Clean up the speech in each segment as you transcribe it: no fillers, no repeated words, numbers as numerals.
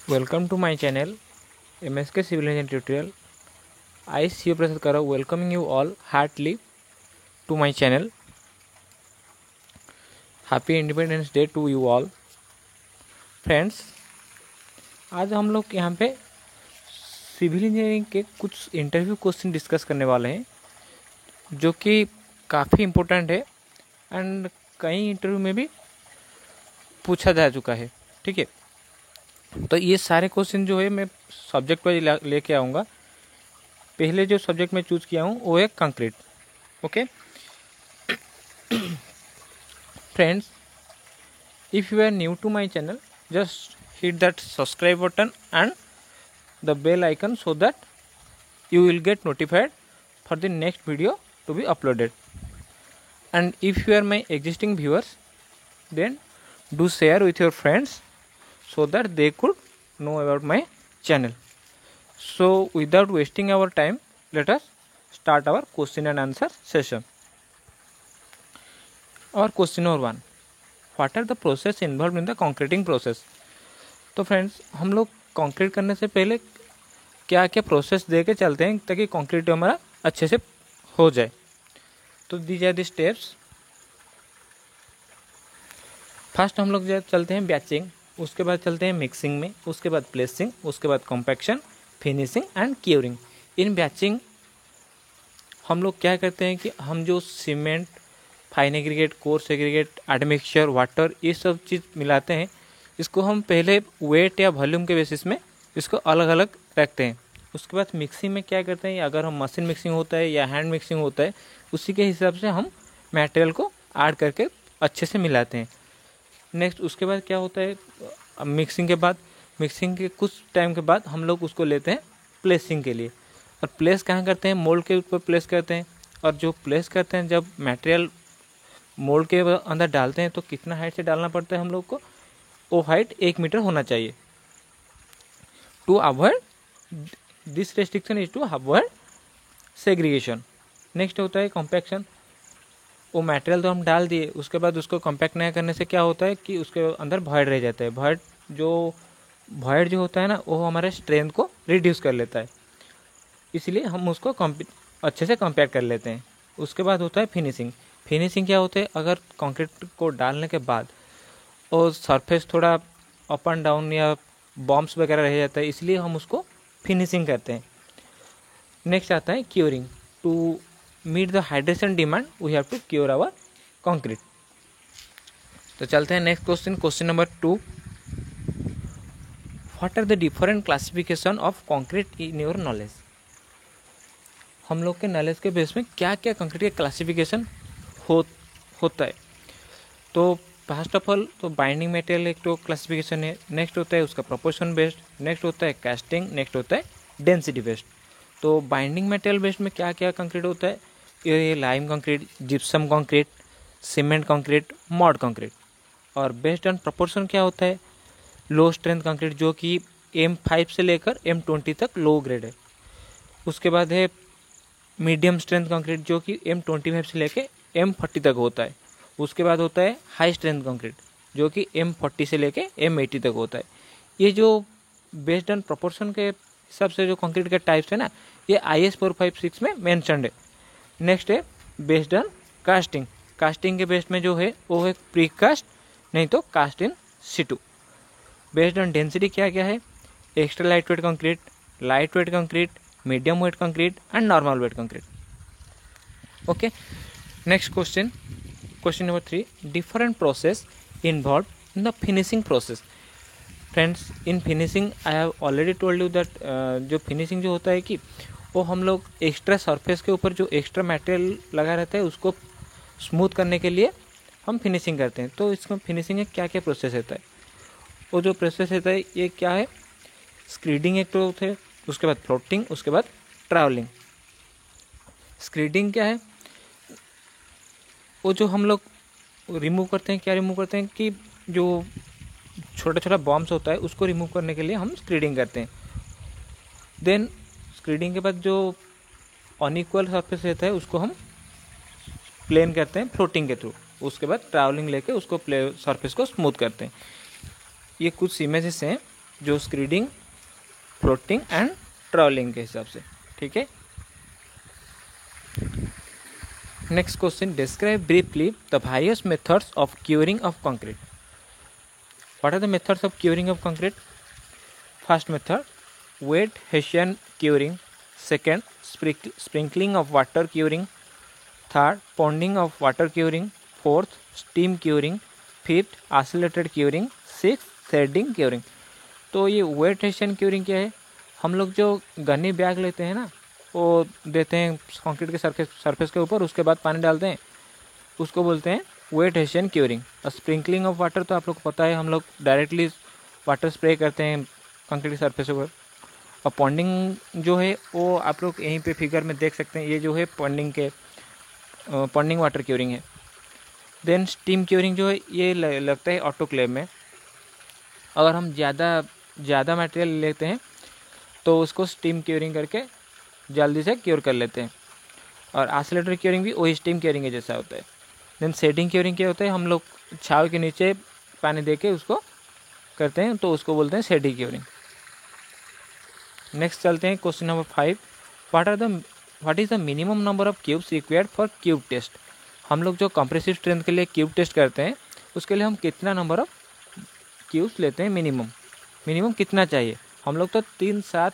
Welcome to my channel MSK Civil Engineering Tutorial. I Shiv Prasad Karav welcoming you all heartily to my channel. Happy Independence Day to you all. Friends, आज हम लोग यहाँ पे civil engineering के कुछ interview question discuss करने वाले हैं जो कि काफ़ी इम्पोर्टेंट है एंड कई इंटरव्यू में भी पूछा जा चुका है। ठीक है, तो ये सारे क्वेश्चन जो है मैं सब्जेक्ट वाइज लेके आऊँगा। पहले जो सब्जेक्ट मैं चूज़ किया हूँ वो है concrete. Okay friends, if you are new to my channel, just hit that subscribe button and the bell icon so that you will get notified for the next video to be uploaded. And if you are my existing viewers, then do share with your friends so that they could know about my channel. So without wasting our time, let us start our question and answer session. Our question number 1, what are the process involved in the concreting process? तो friends, हम लोग concrete करने से पहले क्या क्या process दे के चलते हैं ताकि कंक्रीट हमारा अच्छे से हो जाए। तो these are the steps. First हम लोग चलते हैं बैचिंग, उसके बाद चलते हैं मिक्सिंग में, उसके बाद प्लेसिंग, उसके बाद compaction, finishing and curing. In batching हम लोग क्या करते हैं कि हम जो cement, fine aggregate, coarse aggregate, admixture, water, ये सब चीज़ मिलाते हैं। इसको हम पहले वेट या वॉल्यूम के बेसिस में इसको अलग अलग रखते हैं। उसके बाद मिक्सिंग में क्या करते हैं, अगर हम मशीन मिक्सिंग होता है या हैंड मिक्सिंग होता है, उसी के हिसाब से हम मटेरियल को ऐड करके अच्छे से मिलाते हैं। नेक्स्ट उसके बाद क्या होता है, मिक्सिंग के बाद, मिक्सिंग के कुछ टाइम के बाद हम लोग उसको लेते हैं प्लेसिंग के लिए। और प्लेस कहाँ करते हैं, मोल्ड के ऊपर प्लेस करते हैं। और जो प्लेस करते हैं, जब मटेरियल मोल्ड के अंदर डालते हैं तो कितना हाइट से डालना पड़ता है हम लोग को, वो हाइट 1 मीटर होना चाहिए। To avoid this restriction is to avoid segregation. Next होता है कॉम्पैक्शन। वो मटेरियल तो हम डाल दिए, उसके बाद उसको कॉम्पैक्ट नहीं करने से क्या होता है कि उसके अंदर वॉइड रह जाता है। वॉइड जो होता है ना, वो हमारे स्ट्रेंथ को रिड्यूस कर लेता है, इसलिए हम उसको अच्छे से कॉम्पैक्ट कर लेते हैं। उसके बाद होता है फिनिशिंग। फिनिशिंग क्या होता है, अगर कंक्रीट को डालने के बाद और सरफेस थोड़ा अप एंड डाउन या बॉम्ब्स वगैरह रह जाता है, इसलिए हम उसको फिनिशिंग करते हैं। नेक्स्ट आता है curing. To meet the hydration demand we have to cure our concrete. तो चलते हैं next question, question number 2, what are the different classification of concrete in your knowledge. हम लोग के नॉलेज के बेस में क्या क्या कंक्रीट के क्लासिफिकेशन होता है। तो फर्स्ट ऑफ ऑल तो बाइंडिंग मटेरियल एक तो क्लासिफिकेशन है। नेक्स्ट होता है उसका प्रोपोर्शन बेस्ड, नेक्स्ट होता है कास्टिंग, नेक्स्ट होता है डेंसिटी बेस्ड। तो बाइंडिंग मटेरियल बेस्ड में क्या क्या कंक्रीट होता है, ये lime concrete, gypsum concrete, cement concrete, mod concrete. और बेस्ड ऑन प्रोपोर्शन क्या होता है, लो स्ट्रेंथ कंक्रीट जो कि M5 से लेकर M20 तक लो ग्रेड है। उसके बाद है मीडियम स्ट्रेंथ कंक्रीट जो कि M25 से लेकर M40 तक होता है। उसके बाद होता है हाई स्ट्रेंथ कंक्रीट जो कि M40 से लेके M80 तक होता है। ये जो बेस्ड ऑन प्रोपोर्शन के हिसाब से जो कंक्रीट के टाइप्स है ना, ये IS 456 में मेंशन्ड है। नेक्स्ट है बेस्ड ऑन कास्टिंग। कास्टिंग के बेस्ड में जो है वो है प्री कास्ट, नहीं तो cast in situ. Based on density क्या क्या है, extra light weight concrete, light weight concrete, medium weight concrete and normal weight concrete. Okay, next question, question number 3, different process involve in the finishing process. Friends, in finishing I have already told you that जो finishing जो होता है कि वो हम लोग extra surface के ऊपर जो एक्स्ट्रा मटेरियल लगा रहता है उसको स्मूथ करने के लिए हम फिनिशिंग करते हैं। तो इसमें फिनिशिंग में क्या क्या प्रोसेस रहता है, वो जो प्रोसेस रहता है ये क्या है, स्क्रीडिंग एक तो होता है, उसके बाद फ्लोटिंग, उसके बाद ट्रैवलिंग। स्क्रीडिंग क्या है, वो जो हम लोग रिमूव करते हैं, क्या रिमूव करते हैं कि जो छोटा छोटा बॉम्ब्स होता है उसको रिमूव करने के लिए हम स्क्रीडिंग करते हैं। देन स्क्रीडिंग के बाद जो अनइक्वल सरफेस रहता है उसको हम प्लेन करते हैं फ्लोटिंग के थ्रू। उसके बाद ट्रैवलिंग लेके उसको सरफेस को स्मूथ करते हैं। ये कुछ इमेजेस हैं जो स्क्रीडिंग, फ्लोटिंग एंड ट्रॉलिंग के हिसाब से, ठीक है। Next question, describe briefly the various methods of curing of concrete. What are the methods of curing of concrete? First method, wet hessian curing. Second, sprinkling of water curing. Third, ponding of water curing. Fourth, steam curing. Fifth, accelerated curing. Sixth, threading curing. तो ये wait hessian curing क्या है? हम लोग जो गन्नी bag लेते हैं ना, वो देते हैं कंक्रीट के सरफेस के ऊपर, उसके बाद पानी डालते हैं, उसको बोलते हैं वेट हेशियन क्यूरिंग। और स्प्रिंकलिंग ऑफ वाटर तो आप लोग को पता है, हम लोग डायरेक्टली वाटर स्प्रे करते हैं कंक्रीट के सरफेस के ऊपर। और पॉन्डिंग जो है वो आप लोग यहीं पे फिगर में देख सकते हैं, ये जो है पॉन्डिंग वाटर क्यूरिंग है। देन स्टीम क्यूरिंग जो है ये लगता है ऑटोक्लेव में। अगर हम ज़्यादा मटेरियल लेते हैं तो उसको स्टीम क्यूरिंग करके जल्दी से क्यूर कर लेते हैं। और एक्सेलरेटर क्यूरिंग भी वही स्टीम क्यूरिंग के जैसा होता है। देन शेडिंग क्यूरिंग क्या होता है, हम लोग छाव के नीचे पानी दे के उसको करते हैं, तो उसको बोलते हैं शेडिंग क्यूरिंग। नेक्स्ट चलते हैं question number 5, what is the minimum number of cubes required for cube test. हम लोग जो कंप्रेसिव स्ट्रेंथ के लिए क्यूब टेस्ट करते हैं, उसके लिए हम कितना नंबर ऑफ क्यूब्स लेते हैं? मिनिमम कितना चाहिए? हम लोग तो 3, 7,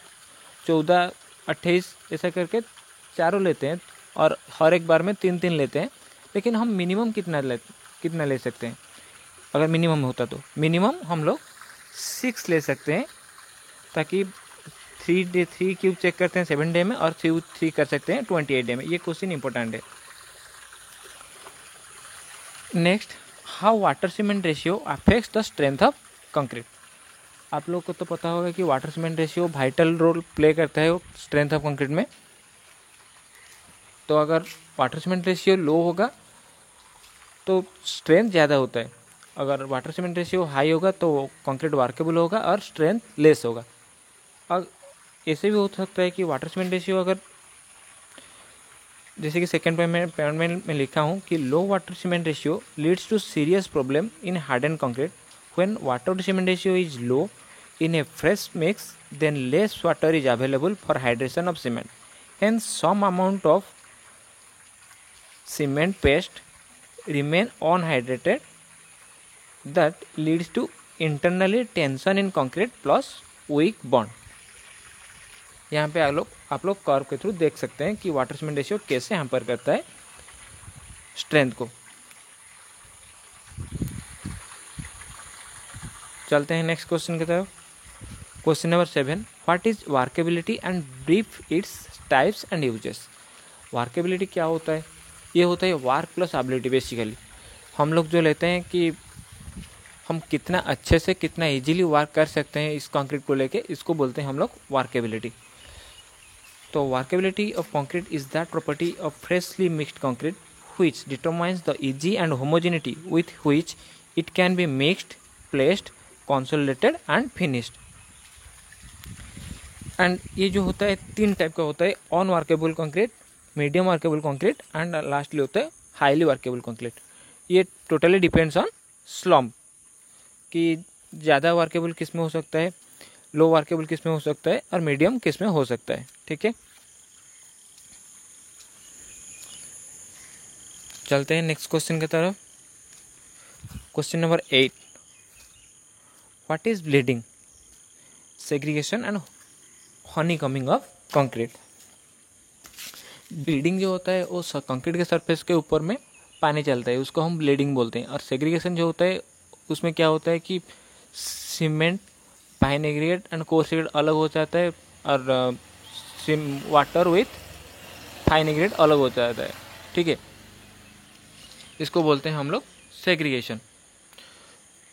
14, 28 ऐसा करके चारों लेते हैं, और हर एक बार में 3-3 लेते हैं। लेकिन हम मिनिमम कितना ले सकते हैं? अगर मिनिमम होता तो मिनिमम हम लोग 6 ले सकते हैं, ताकि 3 क्यूब चेक करते हैं 7 डे में, और 3 कर सकते हैं 28 डे में। ये क्वेश्चन इंपॉर्टेंट है। Next, how water cement ratio affects the strength of concrete. आप लोग को तो पता होगा कि water cement ratio vital role play करता है स्ट्रेंथ ऑफ कंक्रीट में। तो अगर वाटर सीमेंट रेशियो लो होगा तो स्ट्रेंथ ज़्यादा होता है, अगर वाटर सीमेंट रेशियो हाई होगा तो कंक्रीट वर्केबल होगा और स्ट्रेंथ लेस होगा। और ऐसे भी हो सकता है कि वाटर सीमेंट रेशियो अगर, जैसे कि सेकेंड पॉइंट में लिखा हूँ कि low water cement ratio leads to serious problem in harden concrete. When water cement ratio is low in a fresh mix, then less water is available for hydration of cement. Hence, some amount of cement paste remain unhydrated. That leads to internally tension in concrete plus weak bond. यहाँ पे आप लोग curve के through देख सकते हैं कि water cement ratio कैसे हैम्पर करता है स्ट्रेंथ को। चलते हैं नेक्स्ट क्वेश्चन की तरफ। Question number 7, what is workability and brief its types and uses. Workability क्या होता है? ये होता है वर्क प्लस एबिलिटी। बेसिकली हम लोग जो लेते हैं कि हम कितना अच्छे से, कितना इजीली वर्क कर सकते हैं इस कंक्रीट को लेके, इसको बोलते हैं हम लोग वर्केबिलिटी। तो workability of concrete is that property of freshly mixed concrete which determines the easy and homogeneity with which it can be mixed, placed, consolidated and finished. And ये जो होता है 3 टाइप का होता है, on workable concrete, medium workable concrete and lastly होता है highly workable concrete. ये टोटली डिपेंड्स ऑन स्लम्प कि ज़्यादा वर्केबल किस में हो सकता है, लो वर्केबल किस में हो सकता है, और मीडियम किस में हो सकता है। ठीक है, चलते हैं नेक्स्ट क्वेश्चन की तरफ। Question number 8, what is bleeding, segregation and honeycombing of concrete. Bleeding जो होता है वो कंक्रीट के सरफेस के ऊपर में पानी चलता है, उसको हम ब्लीडिंग बोलते हैं। और सेग्रीगेशन जो होता है उसमें क्या होता है कि cement, fine aggregate and coarse aggregate अलग हो जाता है, और वाटर विथ फाइन एग्रीगेट अलग हो जाता है। ठीक है, इसको बोलते हैं हम लोग सेग्रीगेशन।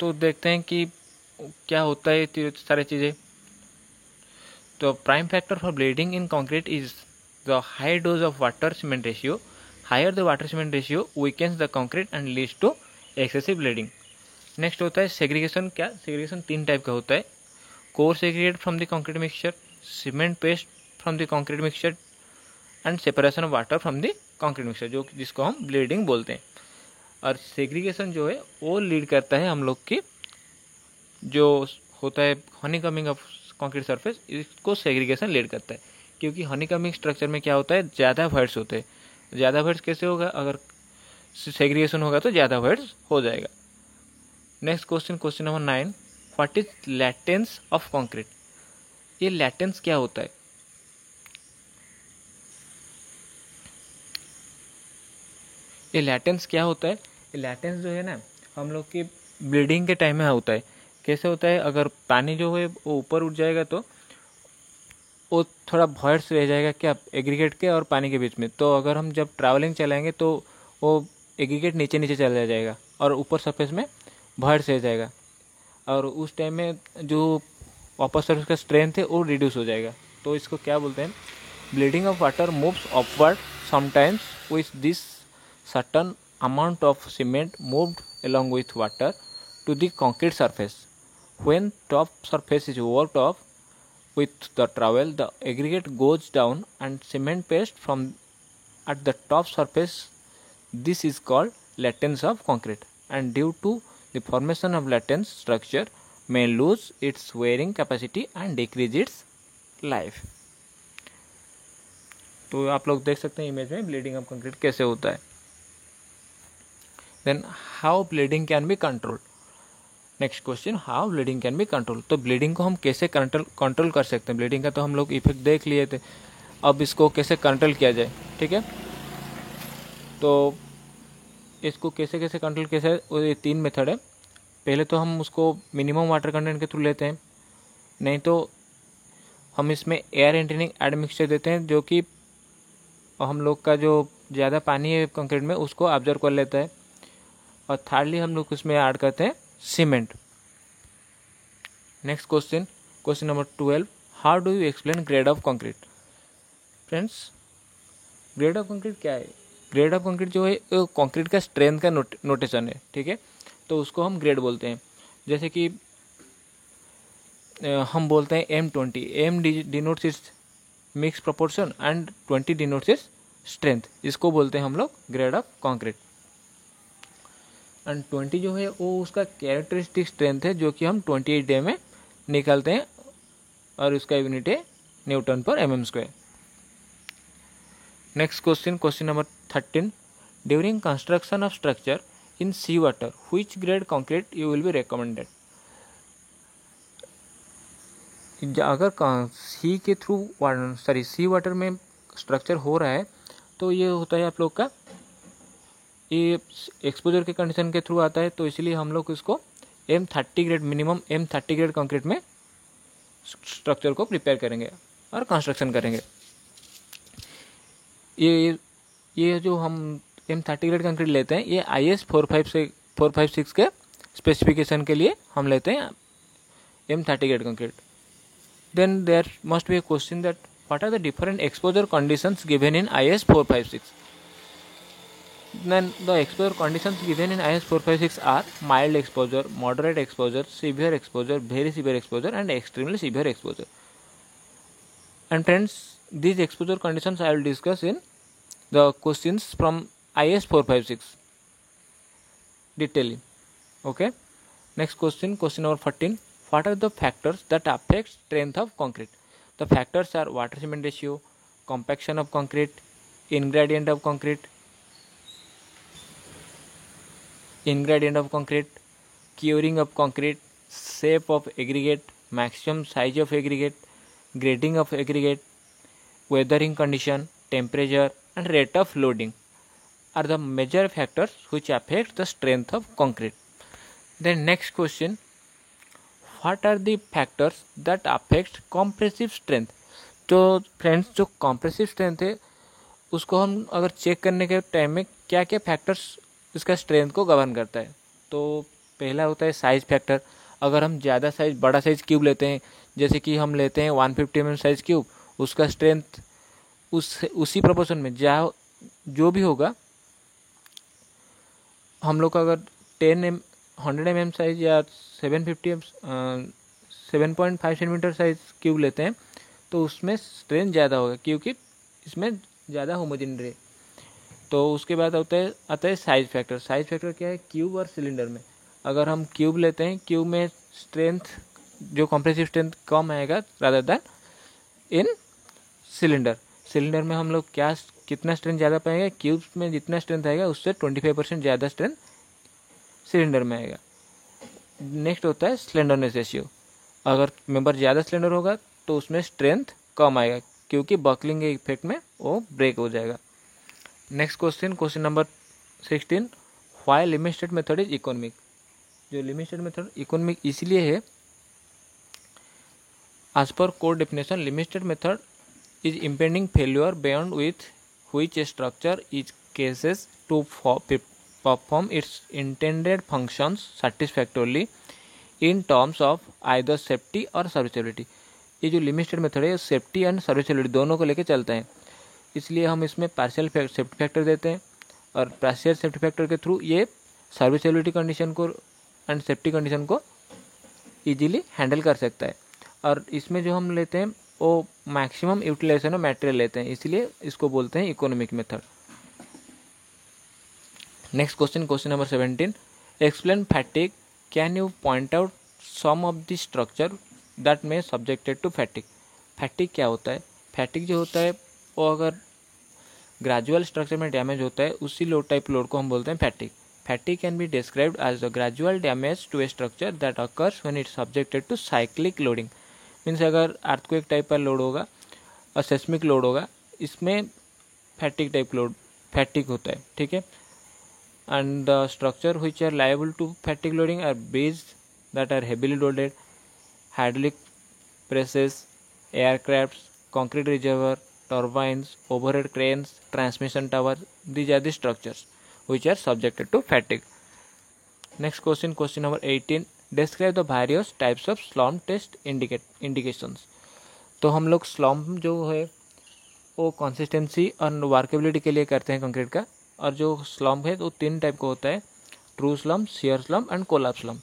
तो देखते हैं कि क्या होता है ये सारी चीज़ें। तो prime factor for bleeding in concrete is the high dose of water cement ratio. Higher the water cement ratio weakens the concrete and leads to excessive bleeding. Next होता है सेग्रीगेशन। क्या सेग्रीगेशन 3 टाइप का होता है, coarse aggregate from the concrete mixture, cement paste from the concrete mixture and separation of water from the concrete mixture, जिसको हम bleeding बोलते हैं। और सेग्रीगेशन जो है वो लीड करता है हम लोग की जो होता है हनीकमिंग ऑफ कंक्रीट सरफेस, इसको सेग्रीगेशन लीड करता है, क्योंकि हनीकमिंग स्ट्रक्चर में क्या होता है, ज़्यादा वर्ड्स होते हैं। ज़्यादा वर्ड्स कैसे होगा, अगर सेग्रीगेशन होगा तो ज़्यादा वर्ड्स हो जाएगा। Next question, question number 9, what is laitance of concrete. ये लैटेंस क्या होता है? ये लैटेंस क्या होता है? ये लैटेंस जो है ना, हम लोग की ब्लीडिंग के टाइम में होता है। कैसे होता है, अगर पानी जो है वो ऊपर उठ जाएगा तो वो थोड़ा वॉइड्स रह जाएगा क्या, एग्रीगेट के और पानी के बीच में। तो अगर हम जब ट्रैवलिंग चलाएंगे तो वो एग्रीगेट नीचे नीचे चला जाएगा और ऊपर सरफेस में वॉइड्स रह जाएगा, और उस टाइम में जो वापस सरफेस का स्ट्रेंथ है वो रिड्यूस हो जाएगा। तो इसको क्या बोलते हैं, bleeding of water moves upward sometimes with this certain amount of cement moved along with water to the concrete surface. When top surface is worked off with the trowel, the aggregate goes down and cement paste from at the top surface. This is called lattice of concrete, and due to the formation of lattice, structure may lose its wearing capacity and decrease its life. तो आप लोग देख सकते हैं image में bleeding of concrete कैसे होता है। Then how bleeding can be control. Next question, how bleeding can be control. तो ब्लीडिंग को हम कैसे कंट्रोल कर सकते हैं। ब्लीडिंग का तो हम लोग इफेक्ट देख लिए थे, अब इसको कैसे कंट्रोल किया जाए, ठीक है। तो इसको कैसे कैसे कंट्रोल, कैसे, ये 3 मेथड है। पहले तो हम उसको मिनिमम वाटर कंटेंट के थ्रू लेते हैं, नहीं तो हम इसमें एयर एंट्रीनिंग एडमिक्सचर देते हैं, जो कि हम लोग का जो ज़्यादा पानी है कंक्रीट में उसको ऑब्जर्व कर लेता है। और थर्डली हम लोग उसमें ऐड करते हैं cement. Next question, question number 12, how do you explain grade of concrete. Friends, grade of concrete क्या है? ग्रेड ऑफ कंक्रीट जो है कंक्रीट का स्ट्रेंथ का नोटेशन है, ठीक है। तो उसको हम ग्रेड बोलते हैं। जैसे कि हम बोलते हैं M20, M denotes it's mix proportion and 20 denotes its strength. इसको बोलते हैं हम लोग ग्रेड ऑफ कंक्रीट। एंड 20 जो है वो उसका कैरेक्टरिस्टिक स्ट्रेंथ है, जो कि हम 28 डे में निकालते हैं, और उसका यूनिट है न्यूटन पर mm²। Next question, question number 13, during construction of structure in sea water which grade concrete you will be recommended. अगर सी के थ्रू सी वाटर में स्ट्रक्चर हो रहा है तो ये होता है आप लोग का, ये एक्सपोजर के कंडीशन के थ्रू आता है, तो इसलिए हम लोग इसको M30 grade, minimum M30 grade concrete में स्ट्रक्चर को प्रिपेयर करेंगे और कंस्ट्रक्शन करेंगे। ये जो हम M30 ग्रेड कंक्रीट लेते हैं, ये IS 456 के स्पेसिफिकेशन के लिए हम लेते हैं M30 grade concrete. Then there must be a question that what are the different exposure conditions given in IS 456। Then the exposure conditions given in IS 456 are mild exposure, moderate exposure, severe exposure, very severe exposure, and extremely severe exposure. And friends, these exposure conditions I will discuss in the questions from IS 456 detailing. Okay. Next question, question number 14. What are the factors that affect strength of concrete? The factors are water cement ratio, compaction of concrete, ingredient of concrete, curing of concrete, shape of aggregate, maximum size of aggregate, grading of aggregate, weathering condition, temperature, and rate of loading are the major factors which affect the strength of concrete. Then next question, what are the factors that affect compressive strength? तो friends, जो compressive strength है उसको हम अगर check करने के time में क्या क्या फैक्टर्स इसका स्ट्रेंथ को गवर्न करता है, तो पहला होता है साइज फैक्टर। अगर हम ज़्यादा साइज, बड़ा साइज क्यूब लेते हैं, जैसे कि हम लेते हैं 150 mm साइज क्यूब, उसका स्ट्रेंथ उसी प्रोपोर्शन में जो भी होगा। हम लोग अगर 100 mm साइज या 7.5 सेंटीमीटर साइज क्यूब लेते हैं तो उसमें स्ट्रेंथ ज़्यादा होगा, क्योंकि इसमें ज़्यादा होमोजेनिटी है। तो उसके बाद आता है साइज फैक्टर। साइज फैक्टर क्या है, क्यूब और सिलेंडर में। अगर हम क्यूब लेते हैं, क्यूब में स्ट्रेंथ जो कंप्रेसिव स्ट्रेंथ कम आएगा रादर देन इन सिलेंडर में हम लोग कितना स्ट्रेंथ ज़्यादा पाएंगे, क्यूब्स में जितना स्ट्रेंथ आएगा उससे 25% ज़्यादा स्ट्रेंथ सिलेंडर में आएगा। नेक्स्ट होता है स्लेंडरनेस रेशियो। अगर मेंबर ज़्यादा स्लेंडर होगा तो उसमें स्ट्रेंथ कम आएगा क्योंकि बकलिंग के इफेक्ट में वो ब्रेक हो जाएगा। Next question number 16, why limit state method is economic. जो लिमिट स्टेट मेथड इकोनॉमिक इसलिए है, as per core definition limit state method is impending failure beyond with which a structure is cases to perform its intended functions satisfactorily in terms of either safety or serviceability। ये जो limit state method है safety and serviceability दोनों को लेकर चलता है, इसलिए हम इसमें पार्शियल सेफ्टी फैक्टर देते हैं और पार्शियल सेफ्टी फैक्टर के थ्रू ये सर्विसेबिलिटी कंडीशन को एंड सेफ्टी कंडीशन को इजीली हैंडल कर सकता है। और इसमें जो हम लेते हैं वो मैक्सिमम यूटिलाइजेशन ऑफ मटेरियल लेते हैं, इसलिए इसको बोलते हैं economic method. Next question number 17, explain fatigue. Can you point out some of the structure that may subjected to fatigue. Fatigue क्या होता है? फैटिग जो होता है वो अगर ग्रेजुअल स्ट्रक्चर में डैमेज होता है उसी टाइप लोड को हम बोलते हैं fatigue. Fatigue can be described as the gradual damage to a structure that occurs when it subjected to cyclic loading. Means अगर अर्थक्वेक टाइप का लोड होगा और सेस्मिक लोड होगा, इसमें फैटिग होता है, ठीक है। And the structure which are liable to fatigue loading are bridge that are heavily loaded, hydraulic presses, aircrafts, concrete reservoir, turbines, overhead cranes, transmission tower. These are the structures which are subjected to fatigue. Next question number 18, describe the various types of slump test indications. तो हम लोग slump जो है वो consistency और workability के लिए करते हैं कंक्रीट का, और जो slump है वो 3 टाइप का होता है, true slump, shear slump and collapse slump।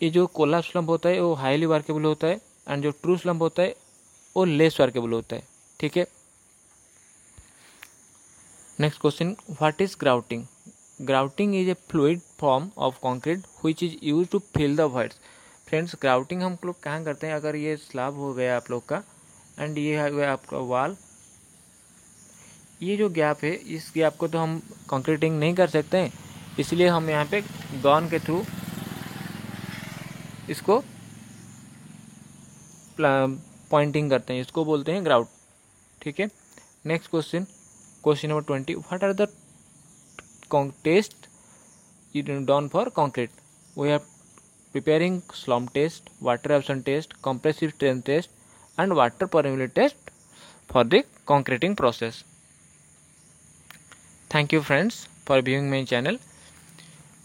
ये जो कोलैप्स slump होता है वो हाईली वर्केबल होता है एंड जो ट्रू slump होता है वो लेस वर्केबल होता है, ठीक है। Next question, what is grouting. Grouting is a fluid form of concrete which is use to fill the voids. Friends, grouting हम लोग कहाँ करते हैं? अगर ये स्लैब हो गया आप लोग का एंड ये है गया आपका वाल, ये जो गैप है इस गैप को तो हम कंक्रीटिंग नहीं कर सकते हैं, इसलिए हम यहाँ पे गन के थ्रू इसको पॉइंटिंग करते हैं, इसको बोलते हैं ग्राउट, ठीक है। Next question number 20, what are the test done for concrete. We are preparing slump test, water absorption test, compressive strength test and water permeability test for the concreting process. Thank you friends for viewing my channel.